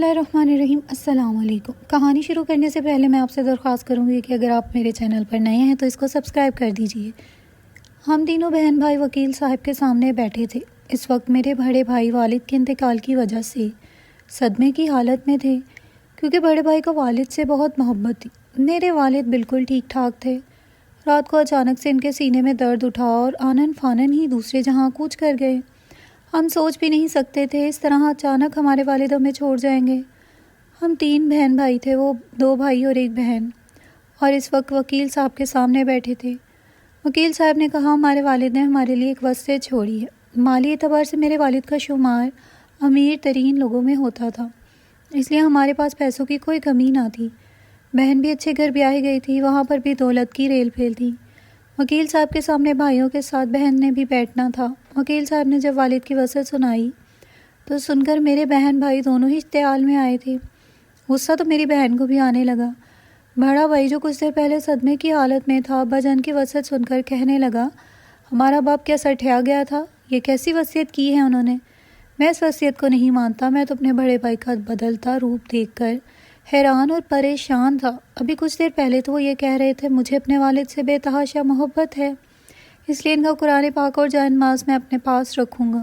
اللہ الرحمن الرحیم۔ السلام علیکم۔ کہانی شروع کرنے سے پہلے میں آپ سے درخواست کروں گی کہ اگر آپ میرے چینل پر نئے ہیں تو اس کو سبسکرائب کر دیجئے۔ ہم تینوں بہن بھائی وکیل صاحب کے سامنے بیٹھے تھے۔ اس وقت میرے بڑے بھائی والد کے انتقال کی وجہ سے صدمے کی حالت میں تھے، کیونکہ بڑے بھائی کو والد سے بہت محبت تھی۔ میرے والد بالکل ٹھیک ٹھاک تھے۔ رات کو اچانک سے ان کے سینے میں درد اٹھا اور آنن فانن ہی دوسرے جہاں کوچ کر گئے۔ ہم سوچ بھی نہیں سکتے تھے اس طرح اچانک ہمارے والد ہمیں چھوڑ جائیں گے۔ ہم 3 بہن بھائی تھے، وہ 2 بھائی اور 1 بہن، اور اس وقت وکیل صاحب کے سامنے بیٹھے تھے۔ وکیل صاحب نے کہا ہمارے والد نے ہمارے لیے ایک وصیت چھوڑی ہے۔ مالی اعتبار سے میرے والد کا شمار امیر ترین لوگوں میں ہوتا تھا، اس لیے ہمارے پاس پیسوں کی کوئی کمی نہ تھی۔ بہن بھی اچھے گھر بیاہی گئی تھی، وہاں پر بھی دولت کی ریل پھیل تھی۔ وکیل صاحب کے سامنے بھائیوں کے ساتھ بہن نے بھی بیٹھنا تھا۔ وکیل صاحب نے جب والد کی وصیت سنائی تو سن کر میرے بہن بھائی دونوں ہی اشتعال میں آئے تھے۔ غصہ تو میری بہن کو بھی آنے لگا۔ بڑا بھائی جو کچھ دیر پہلے صدمے کی حالت میں تھا، ابا جان کی وصیت سن کر کہنے لگا ہمارا باپ کیا سٹھیا گیا تھا؟ یہ کیسی وصیت کی ہے انہوں نے؟ میں اس وصیت کو نہیں مانتا۔ میں تو اپنے بڑے بھائی کا بدلتا روپ دیکھ کر حیران اور پریشان تھا۔ ابھی کچھ دیر پہلے تو وہ یہ کہہ رہے تھے مجھے اپنے والد سے بے تحاشا محبت ہے، اس لیے ان کا قرآن پاک اور جائے نماز میں اپنے پاس رکھوں گا،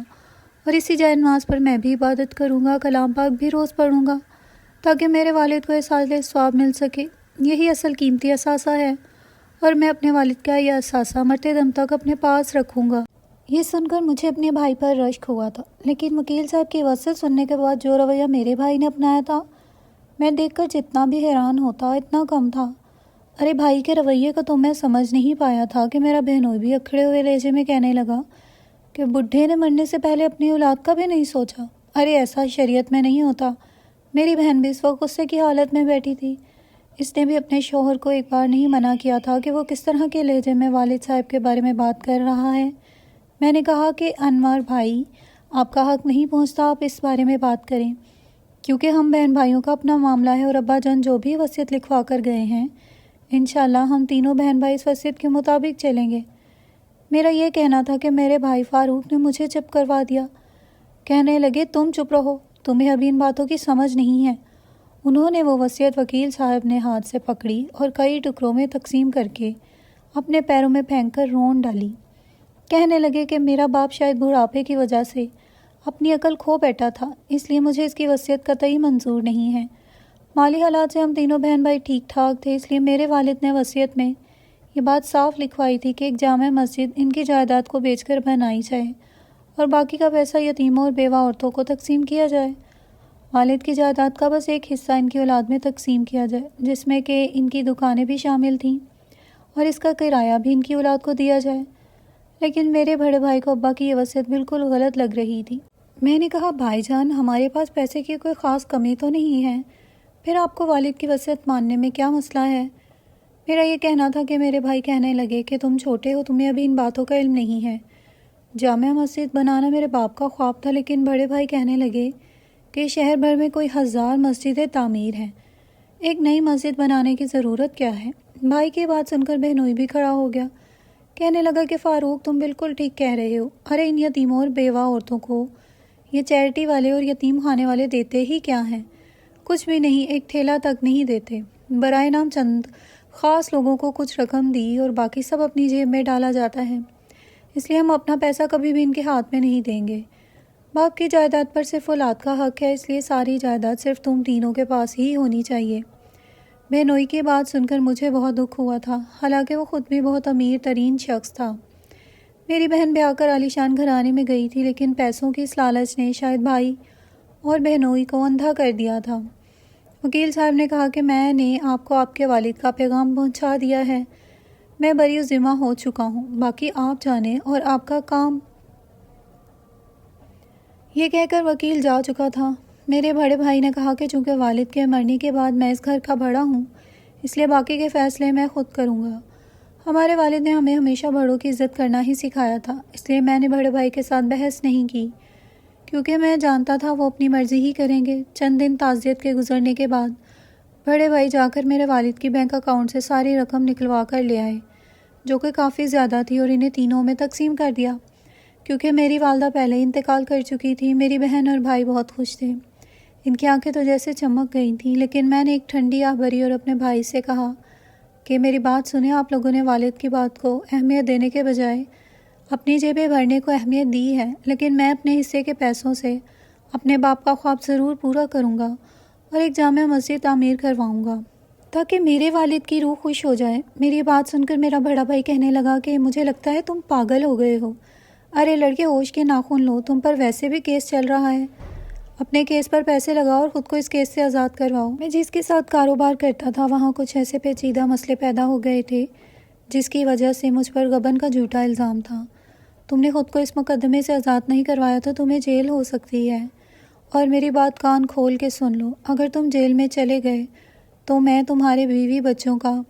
اور اسی جائے نماز پر میں بھی عبادت کروں گا، کلام پاک بھی روز پڑھوں گا، تاکہ میرے والد کو احساس ثواب مل سکے۔ یہی اصل قیمتی اثاثہ ہے، اور میں اپنے والد کا یہ اثاثہ مرتے دم تک اپنے پاس رکھوں گا۔ یہ سن کر مجھے اپنے بھائی پر رشک ہوا تھا، لیکن وکیل صاحب کی وصیت سننے کے بعد جو رویہ میرے بھائی نے اپنایا تھا، میں دیکھ کر جتنا بھی حیران ہوتا اتنا کم تھا۔ ارے بھائی کے رویے کو تو میں سمجھ نہیں پایا تھا کہ میرا بہنوئی بھی اکھڑے ہوئے لہجے میں کہنے لگا کہ بڈھے نے مرنے سے پہلے اپنی اولاد کا بھی نہیں سوچا۔ ارے ایسا شریعت میں نہیں ہوتا۔ میری بہن بھی اس وقت غصے کی حالت میں بیٹھی تھی۔ اس نے بھی اپنے شوہر کو ایک بار نہیں منع کیا تھا کہ وہ کس طرح کے لہجے میں والد صاحب کے بارے میں بات کر رہا ہے۔ میں نے کہا کہ انور بھائی، آپ کا حق نہیں پہنچتا آپ اس بارے میں بات کریں، کیونکہ ہم بہن بھائیوں کا اپنا معاملہ ہے، اور ابا جان جو بھی وصیت لکھوا کر گئے ہیں انشاءاللہ ہم تینوں بہن بھائی اس وصیت کے مطابق چلیں گے۔ میرا یہ کہنا تھا کہ میرے بھائی فاروق نے مجھے چپ کروا دیا۔ کہنے لگے تم چپ رہو، تمہیں ابھی ان باتوں کی سمجھ نہیں ہے۔ انہوں نے وہ وصیت وکیل صاحب نے ہاتھ سے پکڑی اور کئی ٹکڑوں میں تقسیم کر کے اپنے پیروں میں پھینک کر رون ڈالی۔ کہنے لگے کہ میرا باپ شاید بڑھاپے کی وجہ سے اپنی عقل کھو بیٹھا تھا، اس لیے مجھے اس کی وصیت قطعی منظور نہیں ہے۔ مالی حالات سے ہم تینوں بہن بھائی ٹھیک ٹھاک تھے، اس لیے میرے والد نے وصیت میں یہ بات صاف لکھوائی تھی کہ ایک جامع مسجد ان کی جائیداد کو بیچ کر بنائی جائے، اور باقی کا پیسہ یتیموں اور بیوہ عورتوں کو تقسیم کیا جائے۔ والد کی جائیداد کا بس ایک حصہ ان کی اولاد میں تقسیم کیا جائے، جس میں کہ ان کی دکانیں بھی شامل تھیں، اور اس کا کرایہ بھی ان کی اولاد کو دیا جائے۔ لیکن میرے بڑے بھائی کو ابا کی یہ وصیت بالکل غلط لگ رہی تھی۔ میں نے کہا بھائی جان، ہمارے پاس پیسے کی کوئی خاص کمی تو نہیں ہے، پھر آپ کو والد کی وصیت ماننے میں کیا مسئلہ ہے؟ میرا یہ کہنا تھا کہ میرے بھائی کہنے لگے کہ تم چھوٹے ہو، تمہیں ابھی ان باتوں کا علم نہیں ہے۔ جامع مسجد بنانا میرے باپ کا خواب تھا، لیکن بڑے بھائی کہنے لگے کہ شہر بھر میں کوئی 1000 مسجدیں تعمیر ہیں، ایک نئی مسجد بنانے کی ضرورت کیا ہے؟ بھائی کی بات سن کر بہنوئی بھی کھڑا ہو گیا۔ کہنے لگا کہ فاروق تم بالکل ٹھیک کہہ رہے ہو۔ ارے ان یتیموں اور بیوہ عورتوں کو یہ چیریٹی والے اور یتیم خانے والے دیتے ہی کیا ہیں؟ کچھ بھی نہیں، ایک ٹھیلا تک نہیں دیتے۔ برائے نام چند خاص لوگوں کو کچھ رقم دی اور باقی سب اپنی جیب میں ڈالا جاتا ہے، اس لیے ہم اپنا پیسہ کبھی بھی ان کے ہاتھ میں نہیں دیں گے۔ باپ کی جائیداد پر صرف اولاد کا حق ہے، اس لیے ساری جائیداد صرف تم تینوں کے پاس ہی ہونی چاہیے۔ بہنوئی کی بات سن کر مجھے بہت دکھ ہوا تھا، حالانکہ وہ خود بھی بہت امیر ترین شخص تھا۔ میری بہن بیاہ کر عالیشان گھرانے میں گئی تھی، لیکن پیسوں کی اس لالچ نے شاید بھائی اور بہنوئی کو اندھا کر دیا تھا۔ وکیل صاحب نے کہا کہ میں نے آپ کو آپ کے والد کا پیغام پہنچا دیا ہے، میں بری ذمہ ہو چکا ہوں، باقی آپ جانیں اور آپ کا کام۔ یہ کہہ کر وکیل جا چکا تھا۔ میرے بڑے بھائی نے کہا کہ چونکہ والد کے مرنے کے بعد میں اس گھر کا بڑا ہوں، اس لیے باقی کے فیصلے میں خود کروں گا۔ ہمارے والد نے ہمیں ہمیشہ بڑوں کی عزت کرنا ہی سکھایا تھا، اس لیے میں نے بڑے بھائی کے ساتھ بحث نہیں کی، کیونکہ میں جانتا تھا وہ اپنی مرضی ہی کریں گے۔ چند دن تعزیت کے گزرنے کے بعد بڑے بھائی جا کر میرے والد کی بینک اکاؤنٹ سے ساری رقم نکلوا کر لے آئے، جو کہ کافی زیادہ تھی، اور انہیں تینوں میں تقسیم کر دیا۔ کیونکہ میری والدہ پہلے ہی انتقال کر چکی تھی، میری بہن اور بھائی بہت خوش تھے۔ ان کی آنکھیں تو جیسے چمک گئی تھیں، لیکن میں نے ایک ٹھنڈی آہ بھری اور اپنے بھائی سے کہا کہ میری بات سنیں، آپ لوگوں نے والد کی بات کو اہمیت دینے کے بجائے اپنی جیبیں بھرنے کو اہمیت دی ہے، لیکن میں اپنے حصے کے پیسوں سے اپنے باپ کا خواب ضرور پورا کروں گا اور ایک جامع مسجد تعمیر کرواؤں گا تاکہ میرے والد کی روح خوش ہو جائے۔ میری بات سن کر میرا بڑا بھائی کہنے لگا کہ مجھے لگتا ہے تم پاگل ہو گئے ہو۔ ارے لڑکے، ہوش کے ناخن لو، تم پر ویسے بھی کیس چل رہا ہے، اپنے کیس پر پیسے لگاؤ اور خود کو اس کیس سے آزاد کرواؤ۔ میں جس کے ساتھ کاروبار کرتا تھا وہاں کچھ ایسے پیچیدہ مسئلے پیدا ہو گئے تھے جس کی وجہ سے مجھ پر غبن کا جھوٹا الزام تھا۔ تم نے خود کو اس مقدمے سے آزاد نہیں کروایا تو تمہیں جیل ہو سکتی ہے، اور میری بات کان کھول کے سن لو، اگر تم جیل میں چلے گئے تو میں تمہارے بیوی بچوں کا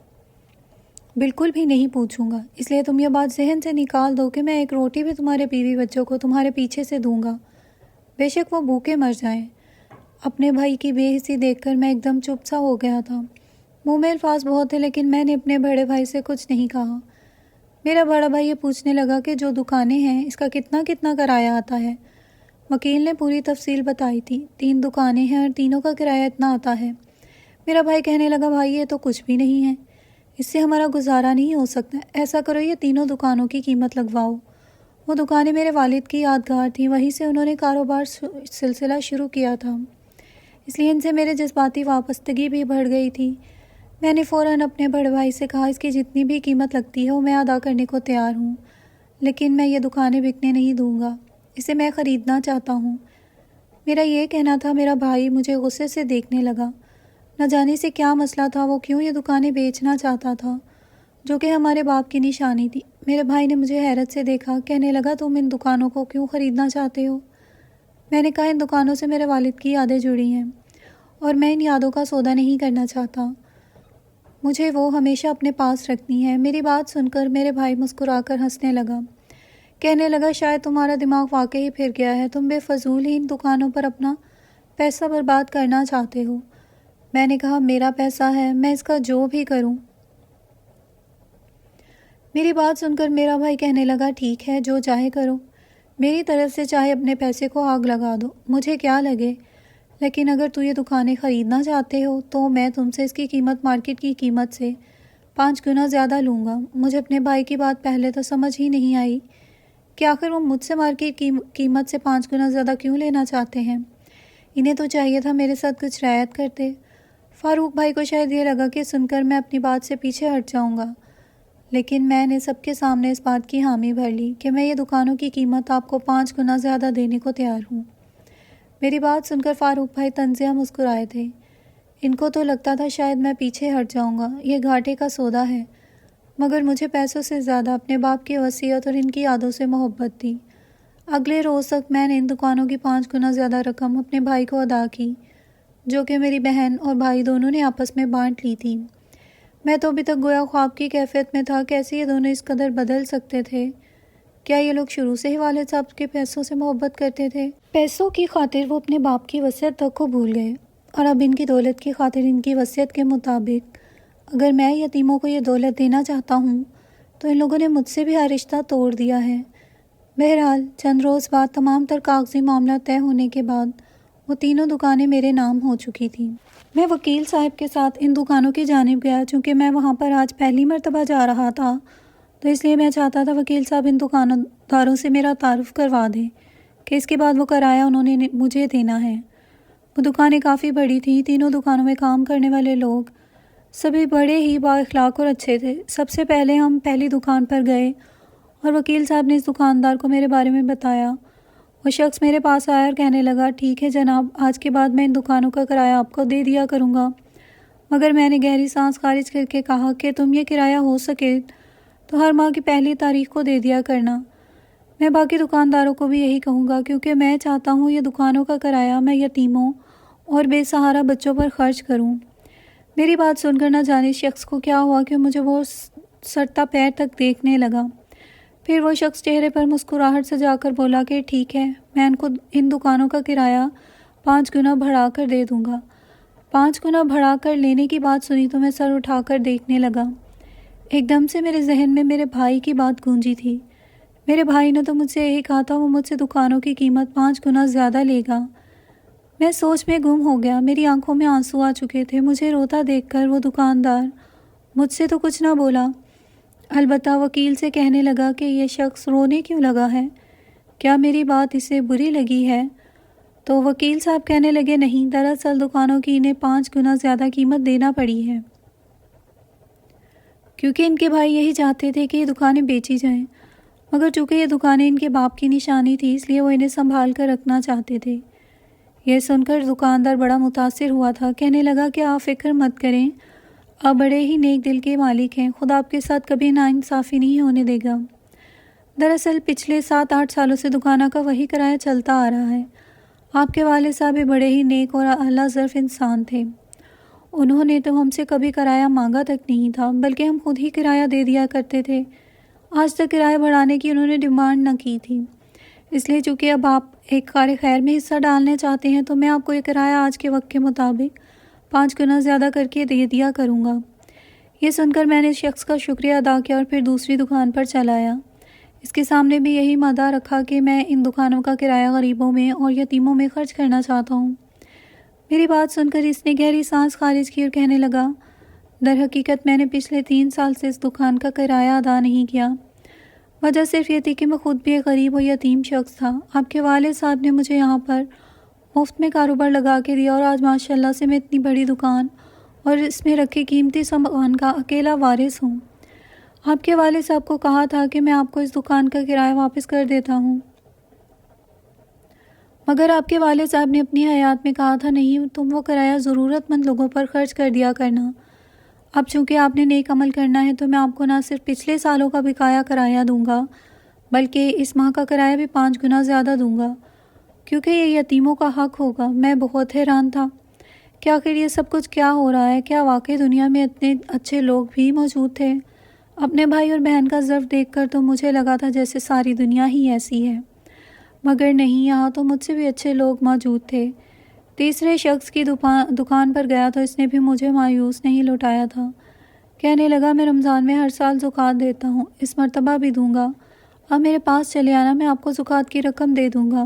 بالکل بھی نہیں پوچھوں گا، اس لیے تم یہ بات ذہن سے نکال دو کہ میں ایک روٹی بھی تمہارے بیوی بچوں کو تمہارے پیچھے سے دوں گا، بے شک وہ بھوکے مر جائیں۔ اپنے بھائی کی بے حسی دیکھ کر میں ایک دم چپ سا ہو گیا تھا۔ منہ میں الفاظ بہت تھے لیکن میں نے اپنے بڑے بھائی سے کچھ نہیں کہا۔ میرا بڑا بھائی یہ پوچھنے لگا کہ جو دکانیں ہیں اس کا کتنا کرایہ آتا ہے۔ وکیل نے پوری تفصیل بتائی تھی۔ 3 دکانیں ہیں اور تینوں کا کرایہ اتنا آتا ہے۔ میرا بھائی کہنے لگا بھائی یہ تو کچھ بھی نہیں ہے، اس سے ہمارا گزارا نہیں ہو سکتا، ایسا کرو یہ تینوں دکانوں کی قیمت لگواؤ۔ وہ دکانیں میرے والد کی یادگار تھیں، وہیں سے انہوں نے کاروبار سلسلہ شروع کیا تھا، اس لیے ان سے میرے جذباتی وابستگی بھی بڑھ گئی تھی۔ میں نے فوراً اپنے بڑے بھائی سے کہا اس کی جتنی بھی قیمت لگتی ہے وہ میں ادا کرنے کو تیار ہوں، لیکن میں یہ دکانیں بکنے نہیں دوں گا، اسے میں خریدنا چاہتا ہوں۔ میرا یہ کہنا تھا، میرا بھائی مجھے غصے سے دیکھنے لگا۔ نہ جانے سے کیا مسئلہ تھا، وہ کیوں یہ دکانیں بیچنا چاہتا تھا جو کہ ہمارے باپ کی نشانی تھی۔ میرے بھائی نے مجھے حیرت سے دیکھا، کہنے لگا تم ان دکانوں کو کیوں خریدنا چاہتے ہو؟ میں نے کہا ان دکانوں سے میرے والد کی یادیں جڑی ہیں اور میں ان یادوں کا سودا نہیں کرنا چاہتا، مجھے وہ ہمیشہ اپنے پاس رکھنی ہے۔ میری بات سن کر میرے بھائی مسکرا کر ہنسنے لگا، کہنے لگا شاید تمہارا دماغ واقعی پھر گیا ہے، تم بے فضول ہی ان دکانوں پر اپنا پیسہ برباد کرنا چاہتے ہو۔ میں نے کہا میرا پیسہ ہے، میں اس کا جو بھی کروں۔ میری بات سن کر میرا بھائی کہنے لگا ٹھیک ہے، جو چاہے کرو، میری طرف سے چاہے اپنے پیسے کو آگ لگا دو، مجھے کیا لگے، لیکن اگر تو یہ دکانیں خریدنا چاہتے ہو تو میں تم سے اس کی قیمت مارکیٹ کی قیمت سے 5 گنا زیادہ لوں گا۔ مجھے اپنے بھائی کی بات پہلے تو سمجھ ہی نہیں آئی کہ آخر وہ مجھ سے مارکیٹ کی قیمت سے 5 گنا زیادہ کیوں لینا چاہتے ہیں۔ انہیں تو چاہیے تھا میرے ساتھ کچھ رعایت کرتے۔ فاروق بھائی کو شاید یہ لگا کہ سن کر میں اپنی بات سے پیچھے ہٹ جاؤں گا، لیکن میں نے سب کے سامنے اس بات کی حامی بھر لی کہ میں یہ دکانوں کی قیمت آپ کو 5 گنا زیادہ دینے کو تیار ہوں۔ میری بات سن کر فاروق بھائی طنزیہ مسکرائے تھے۔ ان کو تو لگتا تھا شاید میں پیچھے ہٹ جاؤں گا، یہ گھاٹے کا سودا ہے، مگر مجھے پیسوں سے زیادہ اپنے باپ کی وصیت اور ان کی یادوں سے محبت تھی۔ اگلے روز تک میں نے ان دکانوں کی 5 گنا زیادہ رقم اپنے بھائی کو ادا کی، جو کہ میری بہن اور بھائی دونوں نے آپس میں بانٹ لی تھی۔ میں تو ابھی تک گویا خواب کی کیفیت میں تھا، کیسے یہ دونوں اس قدر بدل سکتے تھے؟ کیا یہ لوگ شروع سے ہی والد صاحب کے پیسوں سے محبت کرتے تھے؟ پیسوں کی خاطر وہ اپنے باپ کی وصیت تک کو بھول گئے، اور اب ان کی دولت کی خاطر ان کی وصیت کے مطابق اگر میں یتیموں کو یہ دولت دینا چاہتا ہوں تو ان لوگوں نے مجھ سے بھی ہر رشتہ توڑ دیا ہے۔ بہرحال چند روز بعد تمام تر کاغذی معاملہ طے ہونے کے بعد وہ تینوں دکانیں میرے نام ہو چکی تھیں۔ میں وکیل صاحب کے ساتھ ان دکانوں کی جانب گیا، چونکہ میں وہاں پر آج پہلی مرتبہ جا رہا تھا تو اس لیے میں چاہتا تھا وکیل صاحب ان دکانداروں سے میرا تعارف کروا دیں کہ اس کے بعد وہ کرایہ انہوں نے مجھے دینا ہے۔ وہ دکانیں کافی بڑی تھیں، تینوں دکانوں میں کام کرنے والے لوگ سبھی بڑے ہی با اخلاق اور اچھے تھے۔ سب سے پہلے ہم پہلی دکان پر گئے اور وکیل صاحب نے اس دکاندار کو میرے بارے میں بتایا۔ وہ شخص میرے پاس آیا اور کہنے لگا ٹھیک ہے جناب، آج کے بعد میں ان دکانوں کا کرایہ آپ کو دے دیا کروں گا، مگر میں نے گہری سانس خارج کر کے کہا کہ تم یہ کرایہ ہو سکے تو ہر ماہ کی پہلی تاریخ کو دے دیا کرنا۔ میں باقی دکانداروں کو بھی یہی کہوں گا، کیونکہ میں چاہتا ہوں یہ دکانوں کا کرایہ میں یتیموں اور بے سہارا بچوں پر خرچ کروں۔ میری بات سن کر نہ جانے شخص کو کیا ہوا کہ مجھے وہ سرتا پیر تک دیکھنے لگا۔ پھر وہ شخص چہرے پر مسکراہٹ سجا کر بولا کہ ٹھیک ہے، میں ان دکانوں کا کرایہ 5 گنا بڑھا کر دے دوں گا۔ 5 گنا بڑھا کر لینے کی بات سنی تو میں سر اٹھا کر دیکھنے لگا۔ ایک دم سے میرے ذہن میں میرے بھائی کی بات گونجی تھی۔ میرے بھائی نے تو مجھ سے یہی کہا تھا وہ مجھ سے دکانوں کی قیمت 5 گنا زیادہ لے گا۔ میں سوچ میں گم ہو گیا، میری آنکھوں میں آنسو آ چکے تھے۔ مجھے روتا دیکھ کر وہ دکاندار مجھ سے تو کچھ نہ بولا، البتہ وکیل سے کہنے لگا کہ یہ شخص رونے کیوں لگا ہے، کیا میری بات اسے بری لگی ہے؟ تو وکیل صاحب کہنے لگے نہیں، دراصل دکانوں کی انہیں 5 گنا زیادہ قیمت دینا پڑی ہے، کیونکہ ان کے بھائی یہی چاہتے تھے کہ یہ دکانیں بیچی جائیں، مگر چونکہ یہ دکانیں ان کے باپ کی نشانی تھی اس لیے وہ انہیں سنبھال کر رکھنا چاہتے تھے۔ یہ سن کر دکاندار بڑا متاثر ہوا تھا، کہنے لگا کہ آپ فکر مت کریں، آپ بڑے ہی نیک دل کے مالک ہیں، خدا آپ کے ساتھ کبھی ناانصافی نہیں ہونے دے گا۔ دراصل پچھلے 7-8 سالوں سے دکانوں کا وہی کرایہ چلتا آ رہا ہے۔ آپ کے والد صاحب بھی بڑے ہی نیک اور اعلیٰ ظرف انسان تھے، انہوں نے تو ہم سے کبھی کرایہ مانگا تک نہیں تھا، بلکہ ہم خود ہی کرایہ دے دیا کرتے تھے، آج تک کرایہ بڑھانے کی انہوں نے ڈیمانڈ نہ کی تھی۔ اس لیے چونکہ اب آپ ایک کار خیر میں حصہ ڈالنے چاہتے ہیں تو میں آپ کو یہ کرایہ آج کے وقت کے مطابق 5 گنا زیادہ کر کے دے دیا کروں گا۔ یہ سن کر میں نے اس شخص کا شکریہ ادا کیا اور پھر دوسری دکان پر چلا آیا۔ اس کے سامنے بھی یہی مادہ رکھا کہ میں ان دکانوں کا کرایہ غریبوں میں اور یتیموں میں خرچ کرنا چاہتا ہوں۔ میری بات سن کر اس نے گہری سانس خارج کی اور کہنے لگا، در حقیقت میں نے پچھلے 3 سال سے اس دکان کا کرایہ ادا نہیں کیا، وجہ صرف یہ تھی کہ میں خود بھی ایک غریب اور یتیم شخص تھا۔ آپ کے والد صاحب نے مجھے یہاں پر مفت میں کاروبار لگا کے دیا اور آج ماشاءاللہ سے میں اتنی بڑی دکان اور اس میں رکھے قیمتی سامان کا اکیلا وارث ہوں۔ آپ کے والد صاحب کو کہا تھا کہ میں آپ کو اس دکان کا کرایہ واپس کر دیتا ہوں، مگر آپ کے والد صاحب نے اپنی حیات میں کہا تھا نہیں، تم وہ کرایہ ضرورت مند لوگوں پر خرچ کر دیا کرنا۔ اب چونکہ آپ نے نیک عمل کرنا ہے تو میں آپ کو نہ صرف پچھلے سالوں کا بقایا کرایہ دوں گا بلکہ اس ماہ کا کرایہ بھی 5 گنا زیادہ دوں گا، کیونکہ یہ یتیموں کا حق ہوگا۔ میں بہت حیران تھا کہ آخر یہ سب کچھ کیا ہو رہا ہے، کیا واقعی دنیا میں اتنے اچھے لوگ بھی موجود تھے؟ اپنے بھائی اور بہن کا ضعف دیکھ کر تو مجھے لگا تھا جیسے ساری دنیا ہی ایسی ہے، مگر نہیں، یہاں تو مجھ سے بھی اچھے لوگ موجود تھے۔ تیسرے شخص کی دکان پر گیا تو اس نے بھی مجھے مایوس نہیں لوٹایا تھا، کہنے لگا میں رمضان میں ہر سال زکوٰۃ دیتا ہوں، اس مرتبہ بھی دوں گا، اب میرے پاس چلے آنا، میں آپ کو زکوٰۃ کی رقم دے دوں گا۔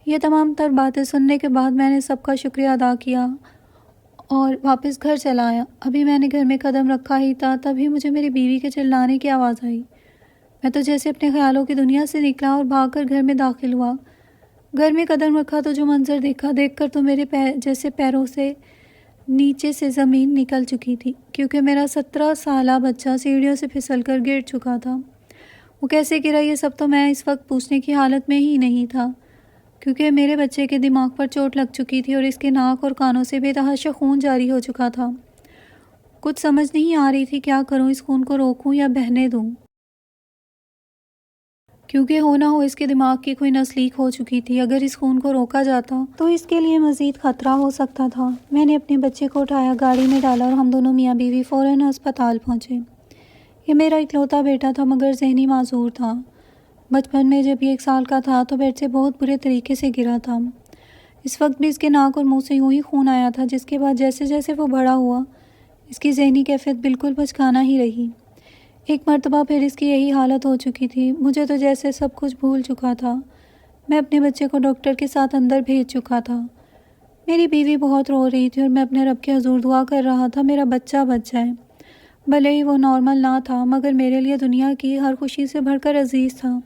یہ تمام تر باتیں سننے کے بعد میں نے سب کا شکریہ ادا کیا اور واپس گھر چلا آیا۔ ابھی میں نے گھر میں قدم رکھا ہی تھا تبھی مجھے میری بیوی کے چلانے کی آواز آئی۔ میں تو جیسے اپنے خیالوں کی دنیا سے نکلا اور بھاگ کر گھر میں داخل ہوا۔ گھر میں قدم رکھا تو جو منظر دیکھ کر تو میرے جیسے پیروں سے نیچے سے زمین نکل چکی تھی، کیونکہ میرا 17 سالہ بچہ سیڑھیوں سے پھسل کر گر چکا تھا۔ وہ کیسے گرا یہ سب تو میں اس وقت پوچھنے کی حالت میں ہی نہیں تھا، کیونکہ میرے بچے کے دماغ پر چوٹ لگ چکی تھی اور اس کے ناک اور کانوں سے بے تحاشا خون جاری ہو چکا تھا۔ کچھ سمجھ نہیں آ رہی تھی کیا کروں، اس خون کو روکوں یا بہنے دوں، کیونکہ ہو نہ ہو اس کے دماغ کی کوئی نس لیک ہو چکی تھی۔ اگر اس خون کو روکا جاتا تو اس کے لیے مزید خطرہ ہو سکتا تھا۔ میں نے اپنے بچے کو اٹھایا، گاڑی میں ڈالا اور ہم دونوں میاں بیوی فوراً ہسپتال پہنچے۔ یہ میرا اکلوتا بیٹا تھا مگر ذہنی معذور تھا۔ بچپن میں جب یہ 1 سال کا تھا تو بیڈ سے بہت برے طریقے سے گرا تھا۔ اس وقت بھی اس کے ناک اور منہ سے یوں ہی خون آیا تھا، جس کے بعد جیسے جیسے وہ بڑا ہوا اس کی ذہنی کیفیت بالکل بچکانہ ہی رہی۔ ایک مرتبہ پھر اس کی یہی حالت ہو چکی تھی، مجھے تو جیسے سب کچھ بھول چکا تھا۔ میں اپنے بچے کو ڈاکٹر کے ساتھ اندر بھیج چکا تھا۔ میری بیوی بہت رو رہی تھی اور میں اپنے رب کے حضور دعا کر رہا تھا میرا بچہ بچ جائے۔ بھلے ہی وہ نارمل نہ تھا مگر میرے لیے دنیا کی ہر خوشی سے بڑھ کر عزیز تھا۔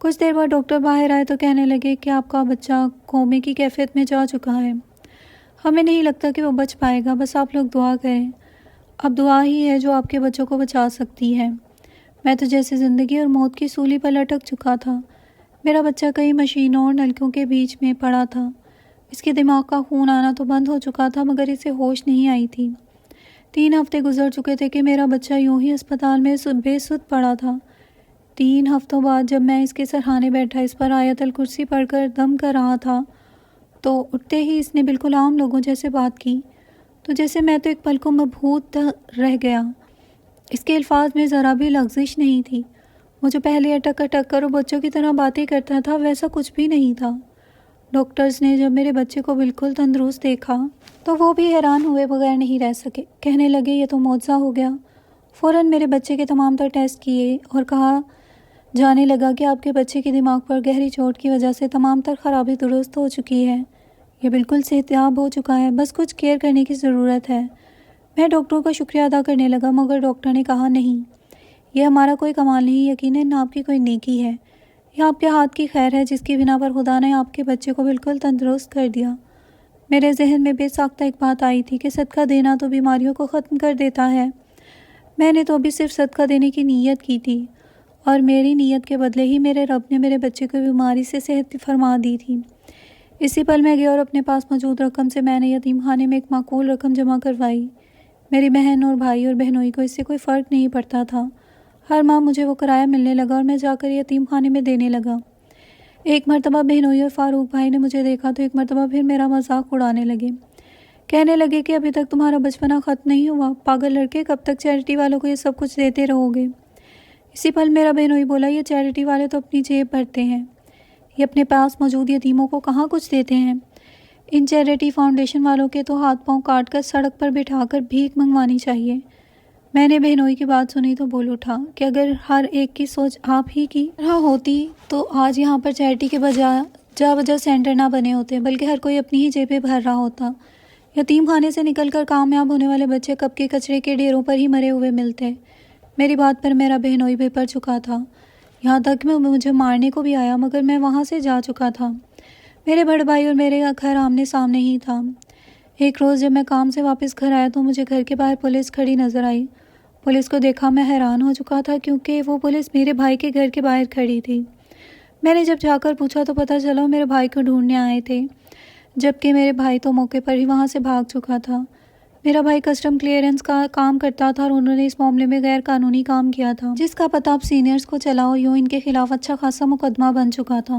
کچھ دیر بعد ڈاکٹر باہر آئے تو کہنے لگے کہ آپ کا بچہ کومے کی کیفیت میں جا چکا ہے، ہمیں نہیں لگتا کہ وہ بچ پائے گا، بس آپ لوگ دعا کریں، اب دعا ہی ہے جو آپ کے بچوں کو بچا سکتی ہے۔ میں تو جیسے زندگی اور موت کی سولی پر لٹک چکا تھا۔ میرا بچہ کئی مشینوں اور نلکوں کے بیچ میں پڑا تھا، اس کے دماغ کا خون آنا تو بند ہو چکا تھا مگر اسے ہوش نہیں آئی تھی۔ 3 ہفتے گزر چکے تھے کہ میرا بچہ یوں ہی اسپتال میں بے سدھ پڑا تھا۔ 3 ہفتوں بعد جب میں اس کے سرہانے بیٹھا اس پر آیت الکرسی پڑھ کر دم کر رہا تھا تو اٹھتے ہی اس نے بالکل عام لوگوں جیسے بات کی، تو جیسے میں تو ایک پل کو مبہوت رہ گیا۔ اس کے الفاظ میں ذرا بھی لغزش نہیں تھی۔ وہ جو پہلے اٹک کر اور بچوں کی طرح باتیں کرتا تھا ویسا کچھ بھی نہیں تھا۔ ڈاکٹرز نے جب میرے بچے کو بالکل تندرست دیکھا تو وہ بھی حیران ہوئے بغیر نہیں رہ سکے، کہنے لگے یہ تو معجزہ ہو گیا۔ فوراً میرے بچے کے تمام تر ٹیسٹ کیے اور کہا جانے لگا کہ آپ کے بچے کے دماغ پر گہری چوٹ کی وجہ سے تمام تر خرابی درست ہو چکی ہے، یہ بالکل صحتیاب ہو چکا ہے، بس کچھ کیئر کرنے کی ضرورت ہے۔ میں ڈاکٹروں کا شکریہ ادا کرنے لگا، مگر ڈاکٹر نے کہا نہیں، یہ ہمارا کوئی کمال نہیں، یقیناً آپ کی کوئی نیکی ہے، یہ آپ کے ہاتھ کی خیر ہے جس کی بنا پر خدا نے آپ کے بچے کو بالکل تندرست کر دیا۔ میرے ذہن میں بے ساختہ ایک بات آئی تھی کہ صدقہ دینا تو بیماریوں کو ختم کر دیتا ہے۔ میں نے تو ابھی صرف صدقہ دینے کی نیت کی تھی، اور میری نیت کے بدلے ہی میرے رب نے میرے بچے کو بیماری سے صحت فرما دی تھی۔ اسی پل میں گیا اور اپنے پاس موجود رقم سے میں نے یتیم خانے میں ایک معقول رقم جمع کروائی۔ میری بہن اور بھائی اور بہنوئی کو اس سے کوئی فرق نہیں پڑتا تھا۔ ہر ماہ مجھے وہ کرایہ ملنے لگا اور میں جا کر یتیم خانے میں دینے لگا۔ ایک مرتبہ بہنوئی اور فاروق بھائی نے مجھے دیکھا تو ایک مرتبہ پھر میرا مذاق اڑانے لگے، کہنے لگے کہ ابھی تک تمہارا بچپنا ختم نہیں ہوا، پاگل لڑکے، کب تک چیریٹی والوں کو یہ سب کچھ دیتے رہو گے؟ اسی پل میرا بہنوئی بولا، یہ چیریٹی والے تو اپنی جیب بھرتے ہیں، یہ اپنے پاس موجود یتیموں کو کہاں کچھ دیتے ہیں؟ ان چیریٹی فاؤنڈیشن والوں کے تو ہاتھ پاؤں کاٹ کر سڑک پر بٹھا کر بھیک منگوانی چاہیے۔ میں نے بہنوئی کی بات سنی تو بول اٹھا کہ اگر ہر ایک کی سوچ آپ ہی کی طرح ہوتی تو آج یہاں پر چیریٹی کے بجائے جا بجا سینٹر نہ بنے ہوتے، بلکہ ہر کوئی اپنی ہی جیبیں بھر رہا ہوتا۔ یتیم خانے سے نکل کر کامیاب ہونے والے بچے کب کے کچرے کے ڈھیروں پر ہی مرے ہوئے ملتے۔ میری بات پر میرا بہنوئی بھی پڑ چکا تھا، یہاں تک میں مجھے مارنے کو بھی آیا، مگر میں وہاں سے جا چکا تھا۔ میرے بڑے بھائی اور میرے گھر آمنے سامنے ہی تھا۔ ایک روز جب میں کام سے واپس گھر آیا تو مجھے گھر کے باہر پولیس کھڑی نظر آئی۔ پولیس کو دیکھا میں حیران ہو چکا تھا، کیونکہ وہ پولیس میرے بھائی کے گھر کے باہر کھڑی تھی۔ میں نے جب جا کر پوچھا تو پتہ چلا وہ میرے بھائی کو ڈھونڈنے آئے تھے، جبکہ میرے بھائی تو موقع پر ہی وہاں سے بھاگ چکا تھا۔ میرا بھائی کسٹم کلیئرنس کا کام کرتا تھا اور انہوں نے اس معاملے میں غیر قانونی کام کیا تھا، جس کا پتہ اب سینئرز کو چلا اور یوں ان کے خلاف اچھا خاصا مقدمہ بن چکا تھا۔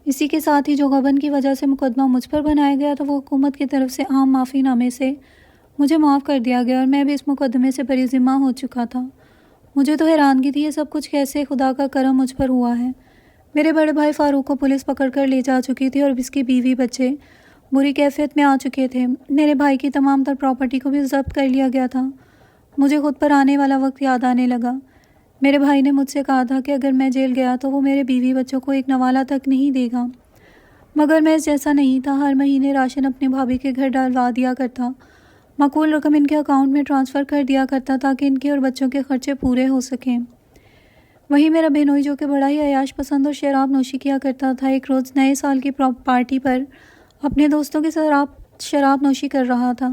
اسی کے ساتھ ہی جو غبن کی وجہ سے مقدمہ مجھ پر بنایا گیا تھا، وہ حکومت کی طرف سے عام معافی نامے سے مجھے معاف کر دیا گیا اور میں بھی اس مقدمے سے بری ذمہ ہو چکا تھا۔ مجھے تو حیرانگی تھی یہ سب کچھ کیسے خدا کا کرم مجھ پر ہوا ہے۔ میرے بڑے بھائی فاروق کو پولیس پکڑ کر لے جا چکی تھی اور اس کی بیوی بچے بری کیفیت میں آ چکے تھے۔ میرے بھائی کی تمام تر پراپرٹی کو بھی ضبط کر لیا گیا تھا۔ مجھے خود پر آنے والا وقت یاد آنے لگا۔ میرے بھائی نے مجھ سے کہا تھا کہ اگر میں جیل گیا تو وہ میرے بیوی بچوں کو ایک نوالہ تک نہیں دے گا، مگر میں جیسا نہیں تھا، ہر مہینے راشن اپنے بھابھی کے گھر ڈالوا دیا کرتا، معقول رقم ان کے اکاؤنٹ میں ٹرانسفر کر دیا کرتا تاکہ ان کے اور بچوں کے خرچے پورے ہو سکیں۔ وہیں میرا بہنوئی جو کہ بڑا ہی عیاش پسند اور شراب نوشی کیا کرتا تھا، ایک روز نئے سال کی پارٹی پر اپنے دوستوں کے ساتھ شراب نوشی کر رہا تھا۔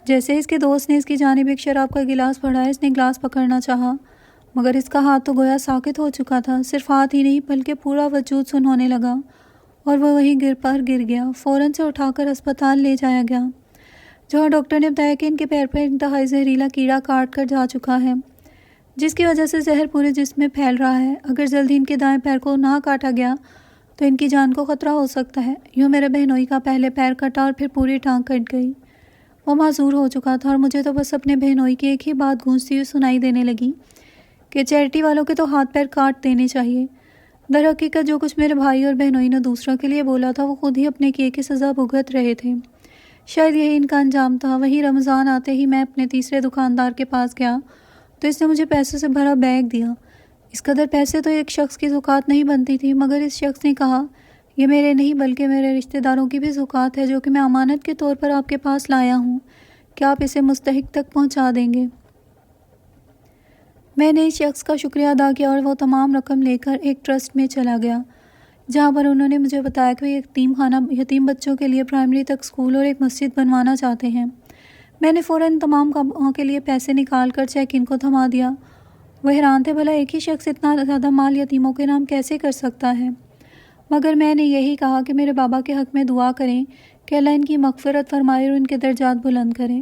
جیسے اس کے دوست نے اس کی جانب ایک شراب کا گلاس بڑھایا، اس نے گلاس پکڑنا چاہا، مگر اس کا ہاتھ تو گویا ساکت ہو چکا تھا۔ صرف ہاتھ ہی نہیں بلکہ پورا وجود سن ہونے لگا اور وہ وہیں گر گیا۔ فوراً سے اٹھا کر اسپتال لے جایا گیا، جہاں ڈاکٹر نے بتایا کہ ان کے پیر پر انتہائی زہریلا کیڑا کاٹ کر جا چکا ہے، جس کی وجہ سے زہر پورے جسم میں پھیل رہا ہے۔ اگر جلدی ان کے دائیں پیر کو نہ کاٹا گیا تو ان کی جان کو خطرہ ہو سکتا ہے۔ یوں میرے بہنوئی کا پہلے پیر کٹا اور پھر پوری ٹانگ کٹ گئی۔ وہ معذور ہو چکا تھا اور مجھے تو بس اپنے بہنوئی کی ایک ہی بات گونجتی ہوئی سنائی دینے لگی کہ چیریٹی والوں کے تو ہاتھ پیر کاٹ دینے چاہیے۔ در حقیقت جو کچھ میرے بھائی اور بہنوئی نے دوسروں کے لیے بولا تھا، وہ خود ہی اپنے کیے کی سزا بھگت رہے تھے۔ شاید یہی ان کا انجام تھا۔ وہیں رمضان آتے ہی میں اپنے تیسرے دکاندار کے پاس گیا تو اس نے مجھے پیسوں سے بھرا بیگ دیا۔ اس قدر پیسے تو ایک شخص کی زکوٰۃ نہیں بنتی تھی، مگر اس شخص نے کہا، یہ میرے نہیں بلکہ میرے رشتہ داروں کی بھی زکوٰۃ ہے جو کہ میں امانت کے طور پر آپ کے پاس لایا ہوں، کیا آپ اسے مستحق تک پہنچا دیں گے؟ میں نے اس شخص کا شکریہ ادا کیا اور وہ تمام رقم لے کر ایک ٹرسٹ میں چلا گیا، جہاں پر انہوں نے مجھے بتایا کہ وہ یتیم خانہ یتیم بچوں کے لیے پرائمری تک اسکول اور ایک مسجد بنوانا چاہتے ہیں۔ میں نے فوراً تمام کاموں کے لیے پیسے نکال کر چیک ان کو تھما دیا۔ وہ حیران تھے، بھلا ایک ہی شخص اتنا زیادہ مال یتیموں کے نام کیسے کر سکتا ہے؟ مگر میں نے یہی کہا کہ میرے بابا کے حق میں دعا کریں کہ اللہ ان کی مغفرت فرمائے اور ان کے درجات بلند کریں۔